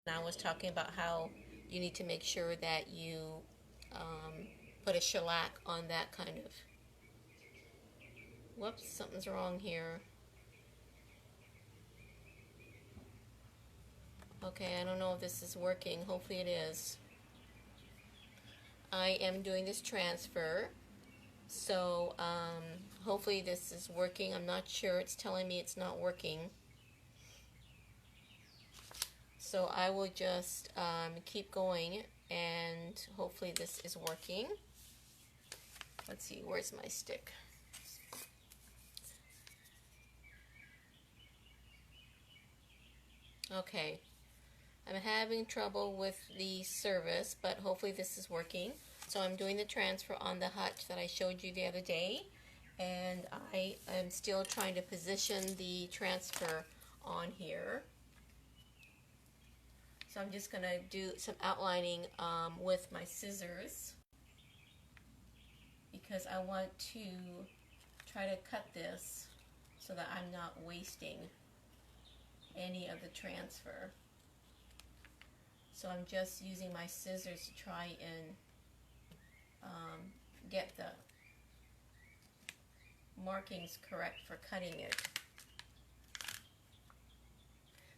I was talking about how you need to make sure that you put a shellac on that kind of. Whoops, something's wrong here. Okay, I don't know if this is working. Hopefully it is. I am doing this transfer, so hopefully this is working. I'm not sure. It's telling me it's not working. So I will just keep going, and hopefully this is working. Let's see, where's my stick? Okay, I'm having trouble with the service, but hopefully this is working. So I'm doing the transfer on the hutch that I showed you the other day, and I am still trying to position the transfer on here. So I'm just going to do some outlining with my scissors because I want to try to cut this so that I'm not wasting any of the transfer. So I'm just using my scissors to try and get the markings correct for cutting it.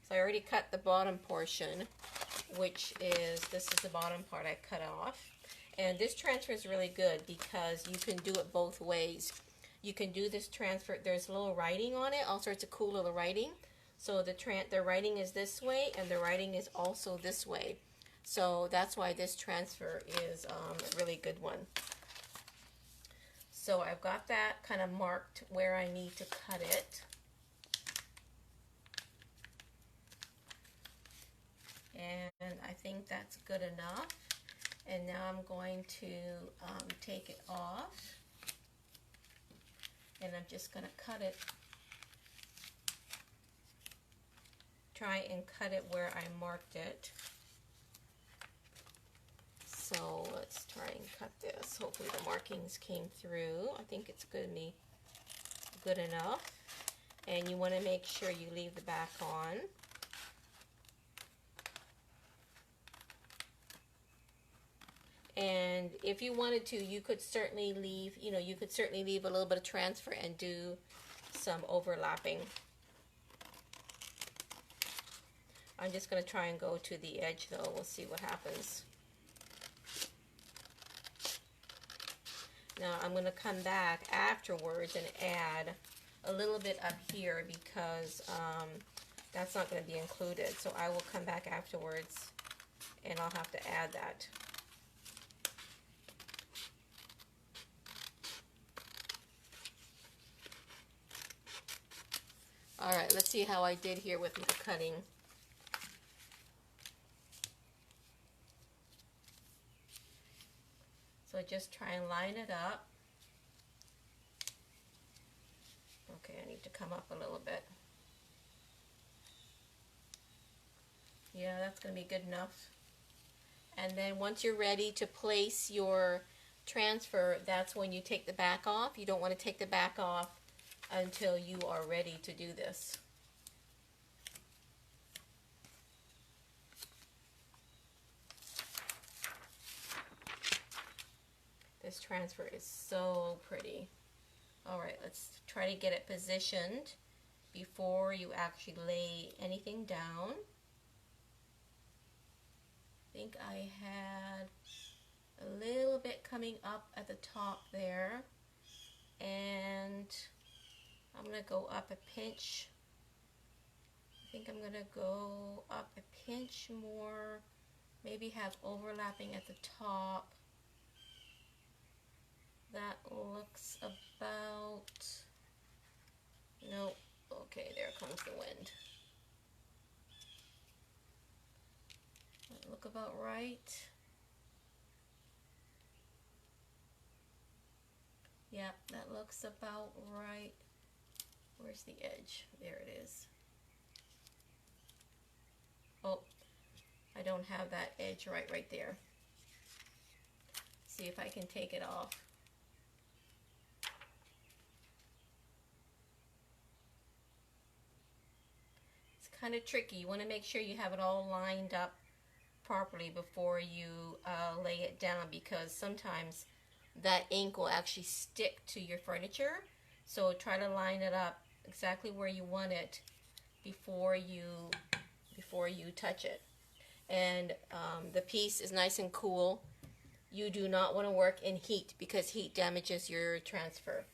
So I already cut the bottom portion, which is, this is the bottom part I cut off. And this transfer is really good because you can do it both ways. You can do this transfer, there's a little writing on it, all sorts of cool little writing. So the writing is this way and the writing is also this way. So that's why this transfer is a really good one. So I've got that kind of marked where I need to cut it. And I think that's good enough. And now I'm going to take it off. And I'm just going to cut it. Try and cut it where I marked it. So let's try and cut this. Hopefully the markings came through. I think it's going to be good enough. And you want to make sure you leave the back on. And if you wanted to, you could certainly leave, you could certainly leave a little bit of transfer and do some overlapping. I'm just going to try and go to the edge though. We'll see what happens. Now I'm going to come back afterwards and add a little bit up here because that's not going to be included. So I will come back afterwards and I'll have to add that. Alright, let's see how I did here with my cutting. So just try and line it up. Okay, I need to come up a little bit. Yeah, that's going to be good enough. And then once you're ready to place your transfer, that's when you take the back off. You don't want to take the back off until you are ready to do this. This transfer is so pretty. Alright, let's try to get it positioned before you actually lay anything down. I think I had a little bit coming up at the top there, and I'm going to go up a pinch. I think I'm going to go up a pinch more, maybe have overlapping at the top. That looks about, nope, okay, there comes the wind. That look about right. Yeah, that looks about right. Where's the edge? There it is. Oh, I don't have that edge right there. See if I can take it off. It's kind of tricky. You want to make sure you have it all lined up properly before you lay it down, because sometimes that ink will actually stick to your furniture. So try to line it up exactly where you want it before you touch it. And the piece is nice and cool. You do not want to work in heat because heat damages your transfer.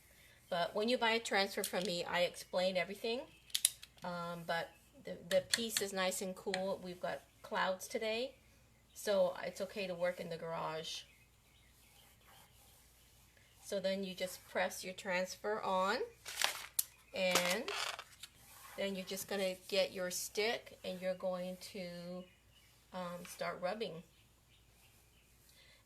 But when you buy a transfer from me, I explain everything. But the piece is nice and cool. We've got clouds today, so it's okay to work in the garage. So then you just press your transfer on, and then you're just going to get your stick and you're going to start rubbing.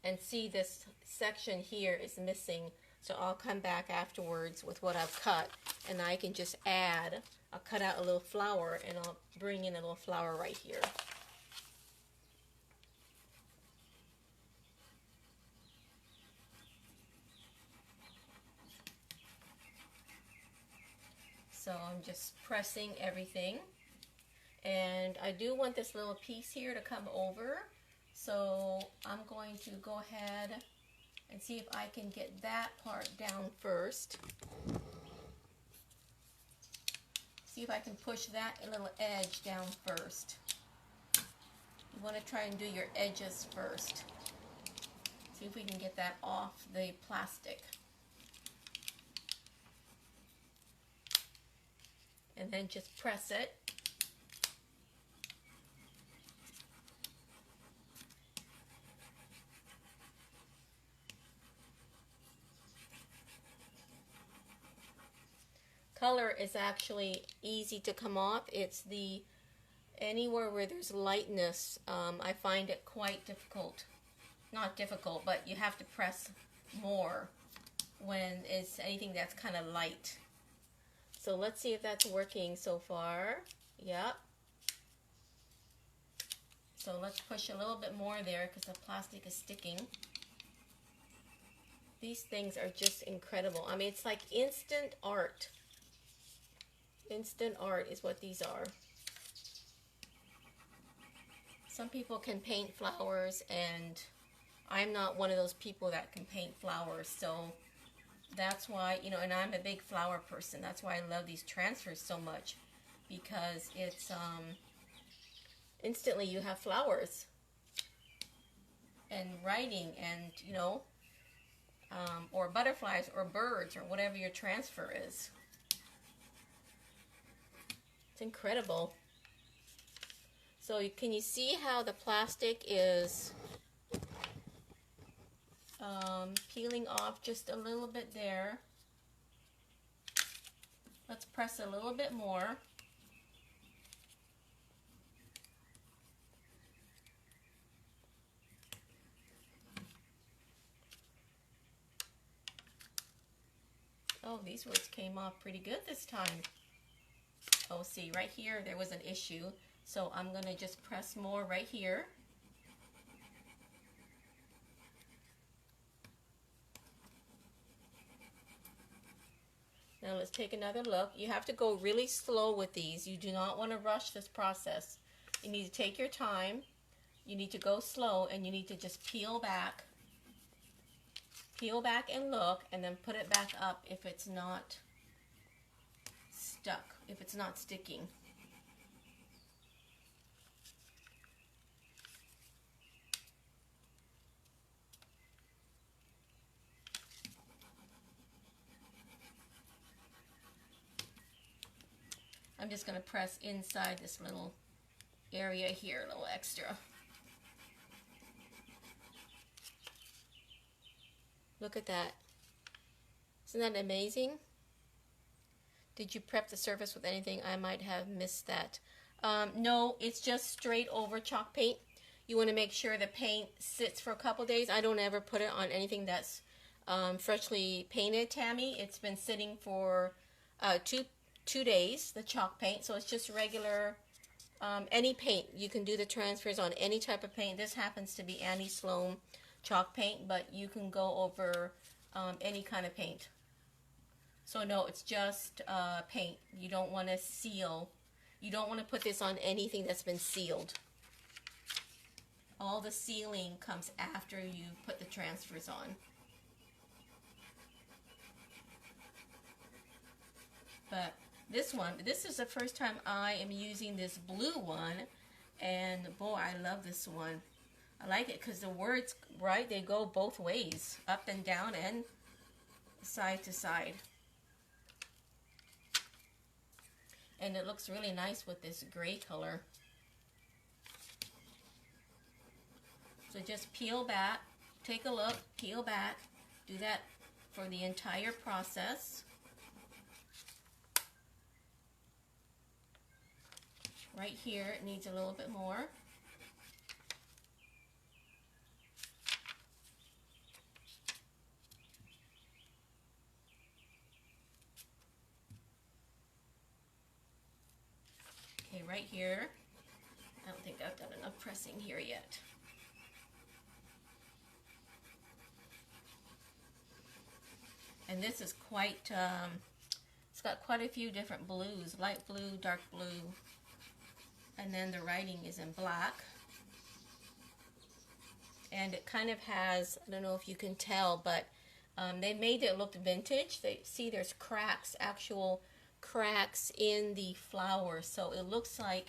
And see, this section here is missing, so I'll come back afterwards with what I've cut, and I can just add, I'll cut out a little flower and I'll bring in a little flower right here. So I'm just pressing everything, and I do want this little piece here to come over, so I'm going to go ahead and see if I can get that part down first. See if I can push that little edge down first. You want to try and do your edges first. See if we can get that off the plastic. And then just press it. Color is actually easy to come off. It's the anywhere where there's lightness, I find it quite difficult. Not difficult, but you have to press more when it's anything that's kind of light. So let's see if that's working so far. Yep. So let's push a little bit more there because the plastic is sticking. These things are just incredible. I mean, it's like instant art. Instant art is what these are. Some people can paint flowers, and I'm not one of those people that can paint flowers. So that's why, you know, and I'm a big flower person. That's why I love these transfers so much, because it's instantly you have flowers and writing and, you know, or butterflies or birds or whatever your transfer is. It's incredible. So can you see how the plastic is peeling off just a little bit there? Let's press a little bit more. Oh, these words came off pretty good this time. Oh, see, right here there was an issue. So I'm going to just press more right here. Now let's take another look. You have to go really slow with these. You do not want to rush this process. You need to take your time. You need to go slow, and you need to just peel back. Peel back and look, and then put it back up if it's not stuck, if it's not sticking. I'm just going to press inside this little area here, a little extra. Look at that. Isn't that amazing? Did you prep the surface with anything? I might have missed that. No, it's just straight over chalk paint. You want to make sure the paint sits for a couple days. I don't ever put it on anything that's freshly painted, Tammy. It's been sitting for two days, the chalk paint. So it's just regular, any paint. You can do the transfers on any type of paint. This happens to be Annie Sloan chalk paint, but you can go over any kind of paint. So no, it's just paint. You don't want to seal. You don't want to put this on anything that's been sealed. all the sealing comes after you put the transfers on. But this one, this is the first time I am using this blue one, and boy, I love this one. I like it because the words, right, they go both ways, up and down and side to side. And it looks really nice with this gray color. So just peel back, take a look, peel back, do that for the entire process. Right here, it needs a little bit more. Okay, right here. I don't think I've done enough pressing here yet. And this is quite, it's got quite a few different blues, light blue, dark blue, and then the writing is in black. And it kind of has, I don't know if you can tell, but they made it look vintage. See there's cracks, actual cracks in the flower, so it looks like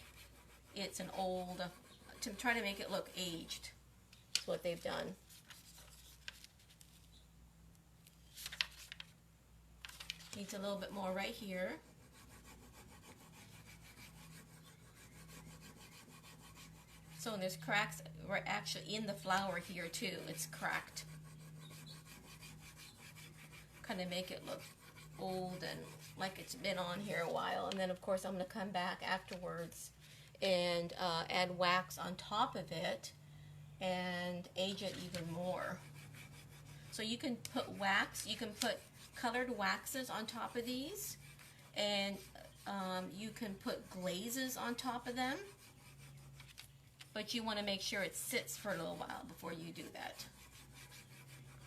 it's an old, to try to make it look aged. That's what they've done. Needs a little bit more right here. So there's cracks right actually in the flower here too. It's cracked. Kind of make it look old and like it's been on here a while. And then of course I'm going to come back afterwards and add wax on top of it and age it even more. So you can put wax, you can put colored waxes on top of these, and you can put glazes on top of them, but you want to make sure it sits for a little while before you do that.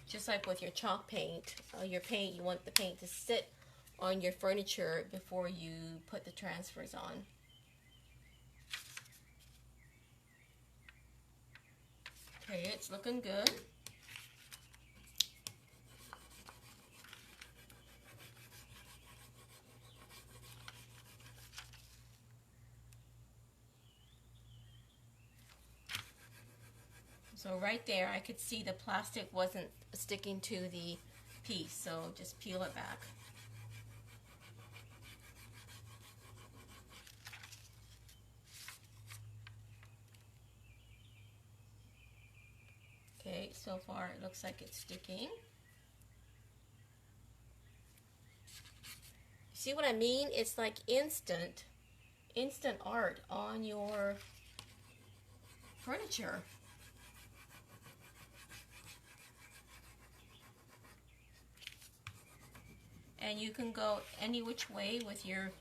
Just like with your chalk paint, your paint, you want the paint to sit on your furniture before you put the transfers on. Okay, it's looking good. So right there, I could see the plastic wasn't sticking to the piece, so just peel it back. Okay, so far it looks like it's sticking. See what I mean? It's like instant art on your furniture. And you can go any which way with your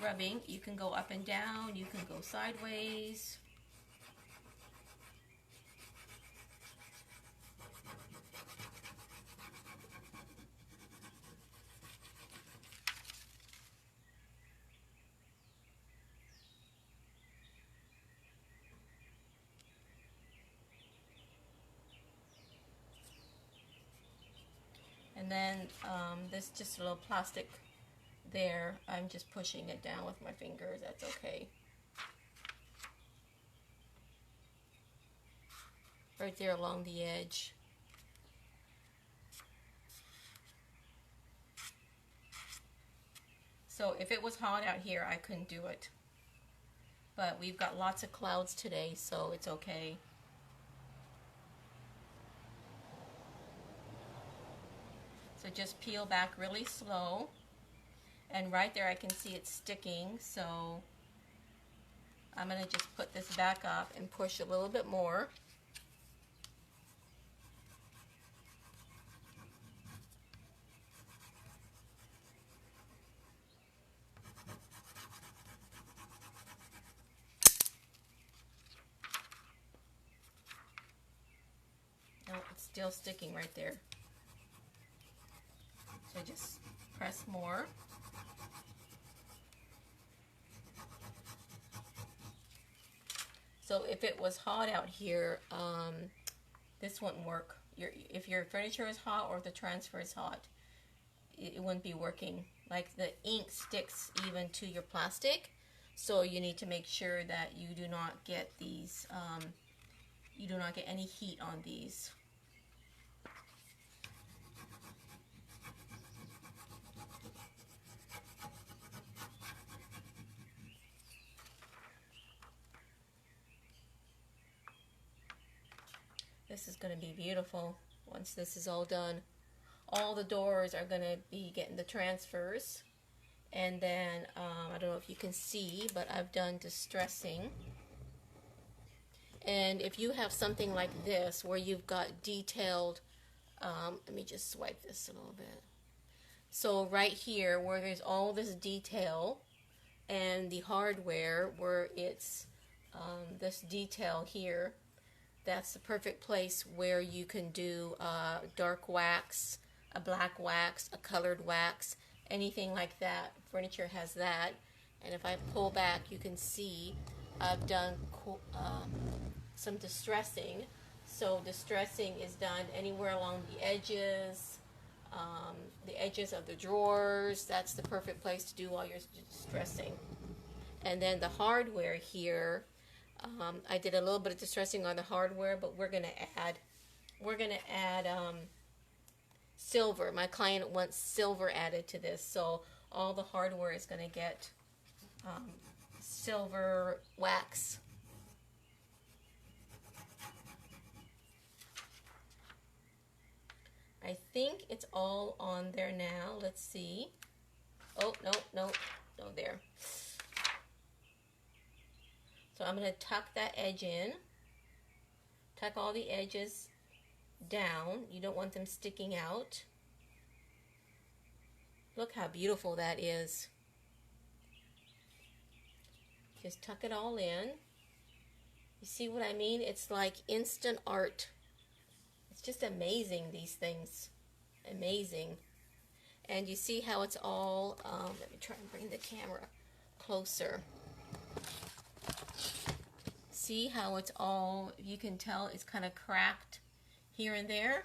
rubbing. You can go up and down, you can go sideways. And then this just a little plastic there. I'm just pushing it down with my fingers. That's okay. Right there along the edge. So if it was hot out here, I couldn't do it. But we've got lots of clouds today, so it's okay. So just peel back really slow, and right there I can see it sticking, so I'm going to just put this back up and push a little bit more. No, it's still sticking right there. So just press more. So So if it was hot out here, this wouldn't work. If your furniture is hot or if the transfer is hot, it wouldn't be working. Like the ink sticks even to your plastic, so you need to make sure that you do not get these, you do not get any heat on these. This is going to be beautiful once this is all done. All the doors are going to be getting the transfers. And then, I don't know if you can see, but I've done distressing. And if you have something like this where you've got detailed, let me just swipe this a little bit. So right here where there's all this detail and the hardware where it's this detail here, that's the perfect place where you can do dark wax, a black wax, a colored wax, anything like that. Furniture has that. And if I pull back, you can see I've done some distressing. So distressing is done anywhere along the edges of the drawers. That's the perfect place to do all your distressing. And then the hardware here, I did a little bit of distressing on the hardware, but we're gonna add silver. My client wants silver added to this, so all the hardware is gonna get silver wax. I think it's all on there now. Let's see. Oh, no, there. So I'm going to tuck that edge in. Tuck all the edges down. You don't want them sticking out. Look how beautiful that is. Just tuck it all in. You see what I mean? It's like instant art. It's just amazing, these things. Amazing. And you see how it's all, let me try and bring the camera closer. See how it's all, you can tell it's kind of cracked here and there.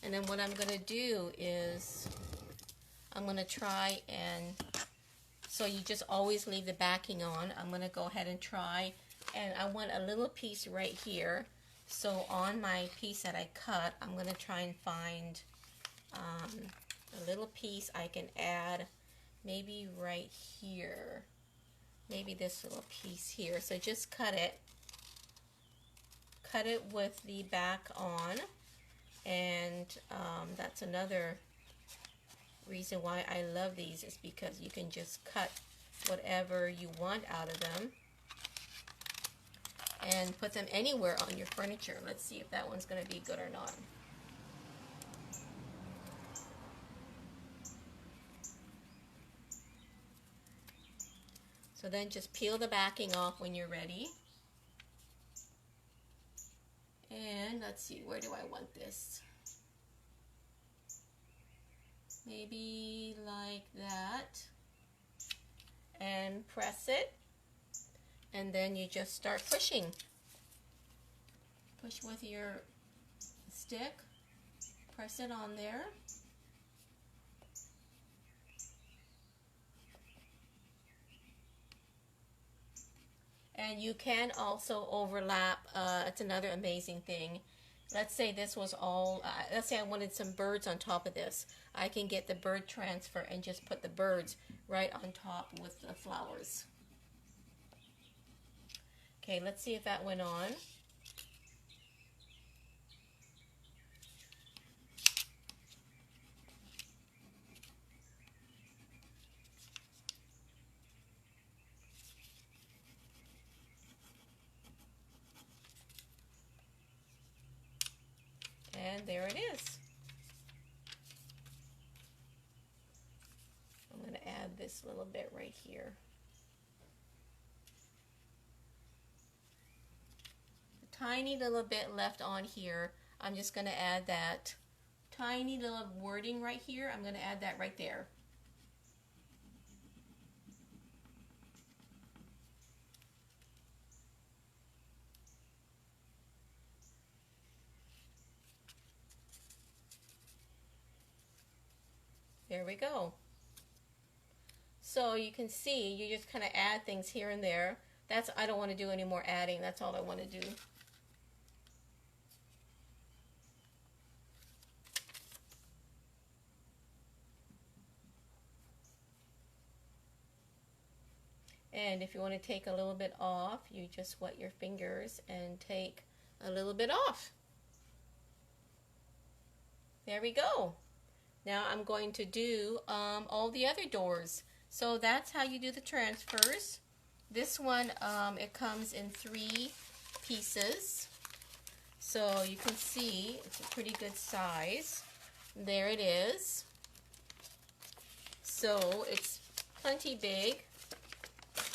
And then what I'm going to do is I'm going to try and, so you just always leave the backing on. I'm going to go ahead and try, and I want a little piece right here. So on my piece that I cut, I'm going to try and find a little piece I can add, maybe right here. Maybe this little piece here. So just cut it with the back on, and that's another reason why I love these, is because you can just cut whatever you want out of them and put them anywhere on your furniture. Let's see if that one's going to be good or not. So then just peel the backing off when you're ready. And let's see, where do I want this? Maybe like that. And press it. And then you just start pushing. Push with your stick. Press it on there. And you can also overlap. It's another amazing thing. Let's say this was all, let's say I wanted some birds on top of this. I can get the bird transfer and just put the birds right on top with the flowers. Okay, let's see if that went on. And there it is. I'm going to add this little bit right here. A tiny little bit left on here. I'm just going to add that tiny little wording right here. I'm going to add that right there. There we go. So you can see, you just kind of add things here and there. I don't want to do any more adding. That's all I want to do. And if you want to take a little bit off, you just wet your fingers and take a little bit off. There we go. Now I'm going to do all the other doors. So that's how you do the transfers. This one, it comes in 3 pieces. So you can see it's a pretty good size. There it is. So it's plenty big.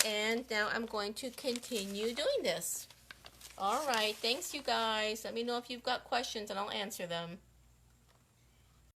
And now I'm going to continue doing this. All right, thanks you guys. Let me know if you've got questions and I'll answer them.